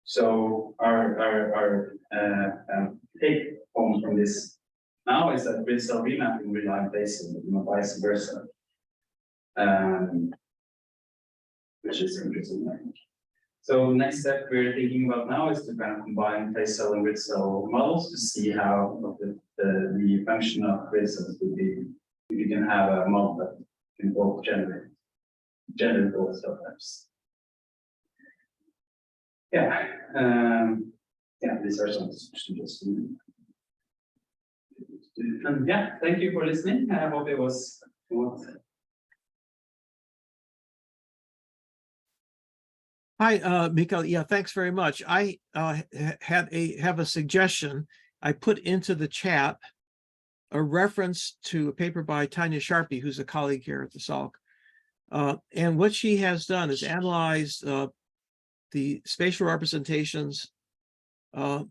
So our take home from this now is that grid cell remapping rely on plate cell, vice versa, which is interesting, I think. So next step we're thinking about now is to kind of combine plate cell and grid cell models to see how the function of grid cells would be if you can have a model that can both generate both cell types. Yeah, these are some suggestions. And yeah, thank you for listening. I hope it was. Hi, Mikkel. Yeah, thanks very much. I have a suggestion. I put into the chat a reference to a paper by Tanya Sharpie, who's a colleague here at the Salk. And what she has done is analyzed the spatial representations of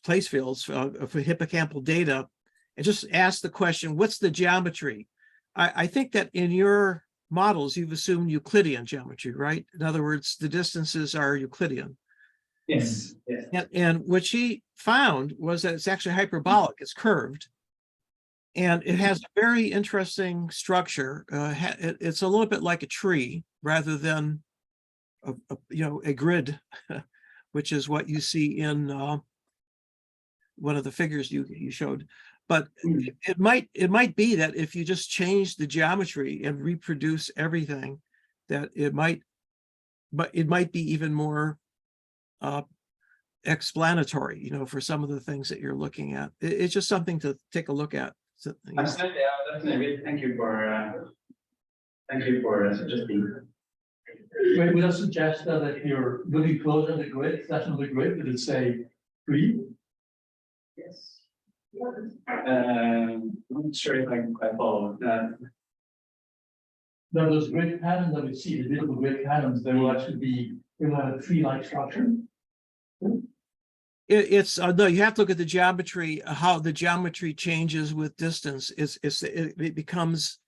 place fields for hippocampal data, and just asked the question, what's the geometry? I think that in your models, you've assumed Euclidean geometry, right? In other words, the distances are Euclidean. Yes, yes. And what she found was that it's actually hyperbolic, it's curved. And it has a very interesting structure. It's a little bit like a tree rather than a grid, which is what you see in one of the figures you showed. But it might be that if you just change the geometry and reproduce everything, that it might be even more explanatory, for some of the things that you're looking at. It's just something to take a look at. So, Absolutely, definitely. Thank you for suggesting. We would suggest that if you're looking closer at the grid, section of the grid, would it say 3? Yes. I'm not sure if I can quite follow that. Now, those grid patterns that we see, the beautiful grid patterns, they will actually have a tree-like structure. It's no, you have to look at the geometry, how the geometry changes with distance. It becomes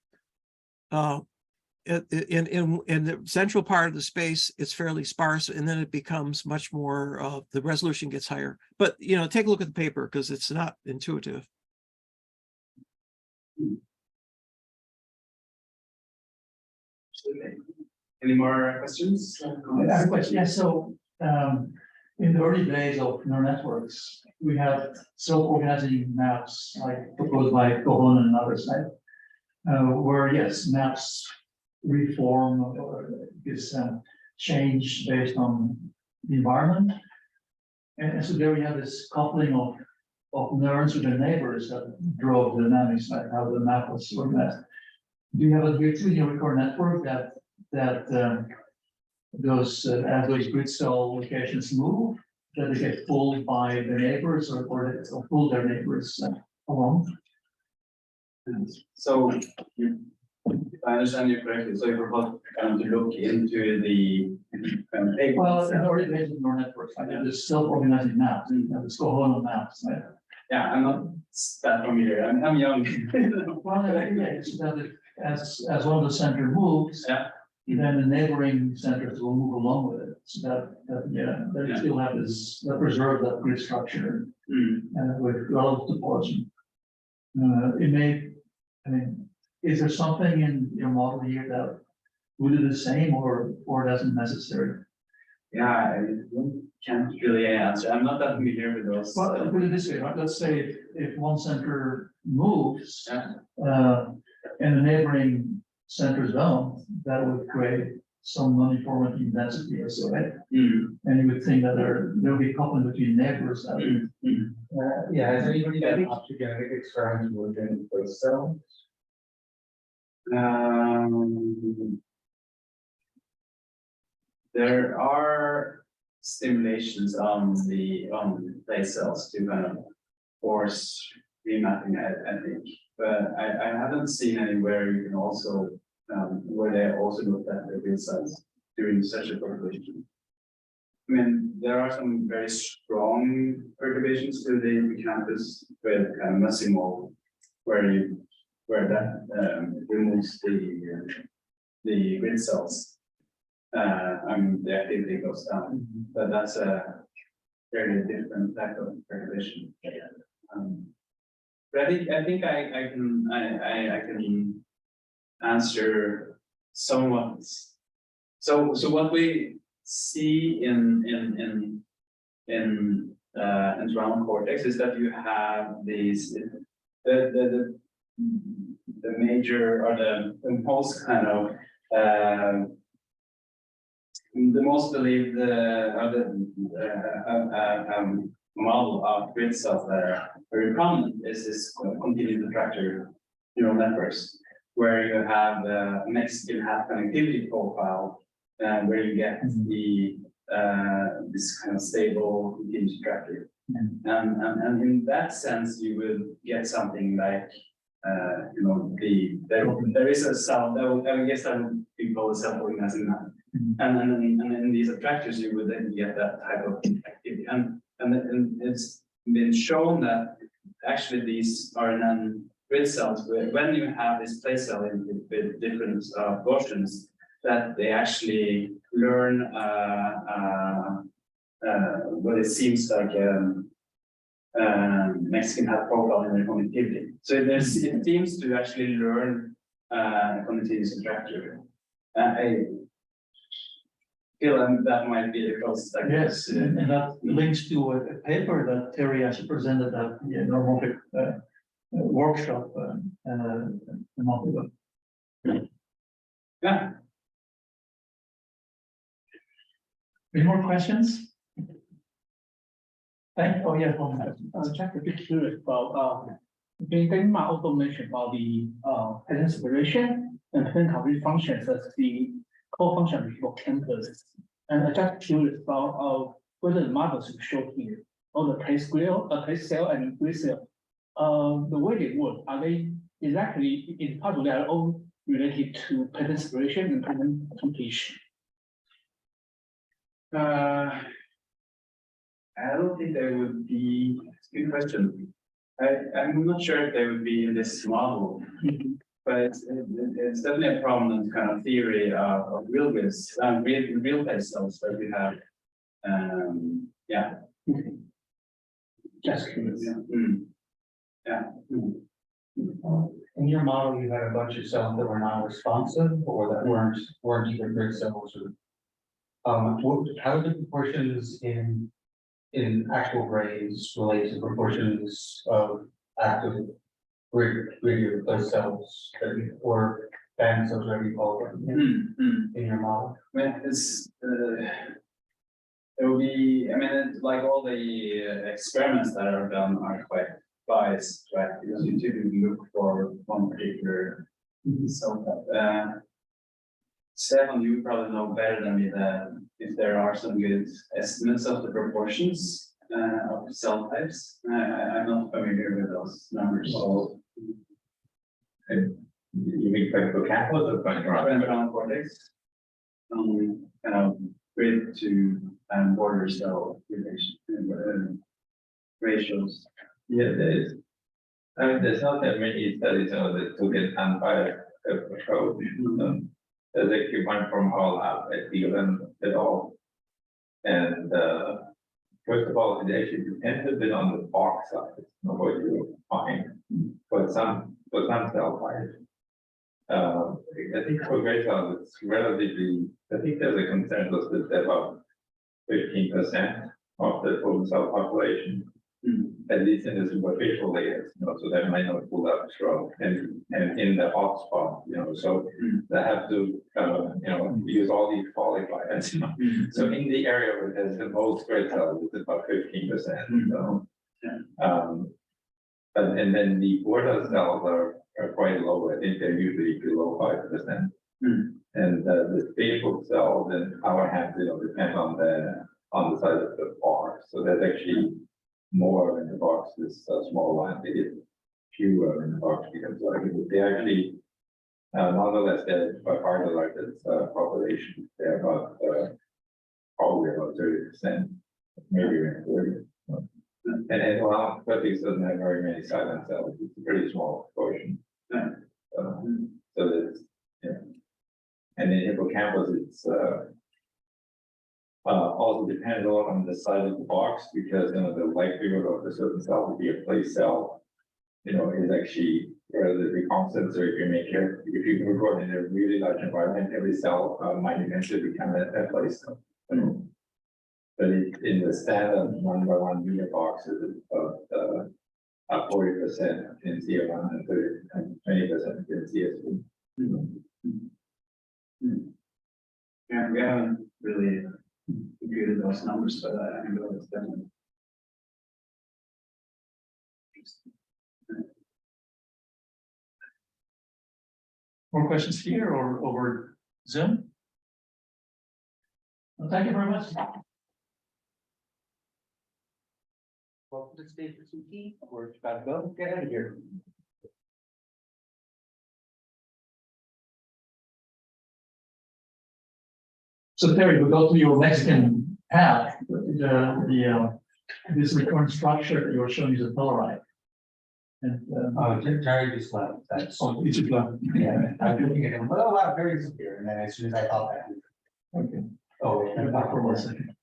in the central part of the space, it's fairly sparse, and then it becomes much more, the resolution gets higher. But, take a look at the paper because it's not intuitive. Any more questions? I have a question. Yeah, so in the early days of neural networks, we have self-organizing maps like proposed by Cohen and others, right? Where yes, maps reform or is change based on the environment, and so there we have this coupling of neurons with their neighbors that drove the dynamics, like how the map was organized. Do you have a here too in your recurrent network that those as those grid cell locations move, that they get pulled by their neighbors or pull their neighbors along? So, if I understand you correctly, so you propose to look into the paper. Well, in early days of neural networks, like there's self-organizing maps, there's cohonal maps, right? Yeah, I'm not that familiar. I'm young. Well, yeah, it's that as one of the center moves, Yeah. then the neighboring centers will move along with it. So they still have this, that preserve that grid structure with relative topology. Is there something in your model here that would do the same or doesn't necessary? Yeah, I'm not can't really answer. I'm not that familiar with those. Well, put it this way, right? Let's say if one center moves, Yeah. and the neighboring centers don't, that would create some non-uniformity in density or so, right? Mm, And you would think that there'll be coupling between neighbors. That would- Yeah, has anybody done optogenetic experiments within place cells? There are stimulations on place cells to kind of force remapping, I think. But I haven't seen anywhere you can also, where they also looked at the grid cells during such a population. I mean, there are some very strong perturbations to the hippocampus with kind of mesimal, where that removes the grid cells. The activity goes down, but that's a very different type of perturbation. But I think I can answer somewhat. So what we see in internal cortex is that you have these the major or the most kind of the most believed model of grid cells that are very prominent is this continuous attractor neural networks, where you have the Mexican half connectivity profile, where you get the this kind of stable continuous attractor. And in that sense, you would get something like there is a cell that I guess that would be called a cell organizing map. And in these attractors, you would then get that type of activity. And it's been shown that actually these are non-grid cells, where when you have this place cell with different portions, that they actually learn what it seems like Mexican half profile in their connectivity. So it seems to actually learn continuous attractor. I feel that might be the closest I guess. Yes, and that links to a paper that Terry actually presented at the Normative workshop a month ago. Yeah. Any more questions? Oh, yeah. Just a bit curious about, when my also mentioned about the pattern separation and pattern coverage functions as the core function of hippocampus. And I'm just curious about whether the models you showed here, or the place cell and grid cell, the way they work, are they exactly in part of they are all related to pattern separation and pattern completion? I don't think they would be. Good question. I'm not sure if they would be in this model, but it's definitely a prominent kind of theory of real grids, real place cells that we have. Yeah. Just curious. Yeah. In your model, you had a bunch of cells that were non-responsive or that weren't even grid cells or. How do the proportions in actual grays relate to proportions of active grid cells or band cells, whatever you call them, in your model? I mean, it will be. I mean, it's like all the experiments that are done are quite biased, right? Because you typically look for one particular cell type. Stefan, you probably know better than me that if there are some good estimates of the proportions of cell types. I'm not familiar with those numbers. So, You mean hippocampal or frontal cortex, kind of grid to border cell relation ratios. Yeah, there is. I mean, there's not that many studies on that to get unbiased approach. There's actually one from Hall out at Zealand at all. And first of all, it actually depends a bit on the box size of what you find for some cell types. I think for gray cells, it's relatively, I think there's a consensus that's about 15%, of the total cell population. At least in the superficial layers, so that might not pull up strong and in the hotspot, so they have to, use all these qualifiers, So in the area where there's the most great cells, it's about 15%, but, and then the border cells are quite low, I think they're usually below 5%. And the spatial cells in our hands, depend on the size of the bar, so there's actually more in the box, this small line, they get fewer in the box because they actually, nonetheless, they're by far the largest population. They're about probably about 30%, maybe even 40. And well, but this doesn't have very many silent cells. It's a pretty small portion. So that's and in hippocampus, it's also depends a lot on the size of the box because the likelihood of a certain cell to be a place cell, is actually relatively constant. So if you can record in a really large environment, every cell might eventually become a place cell. But in the standard 1 by 1 meter boxes, it's about 40% in CO1 and 20% in CSV. Yeah, we haven't really computed those numbers, but I know it's definitely. More questions here or over Zoom? Well, thank you very much. Welcome to stage for Suki. We're about to go. Get out of here. So Terry, we go to your Mexican path, this recurrent structure that you were showing is a Polaroid. And Jerry just left. That's it's a plan. yeah. I'm looking at him. But a lot of berries here, and then as soon as I thought that. Okay. Oh, wait, Back for 1 second.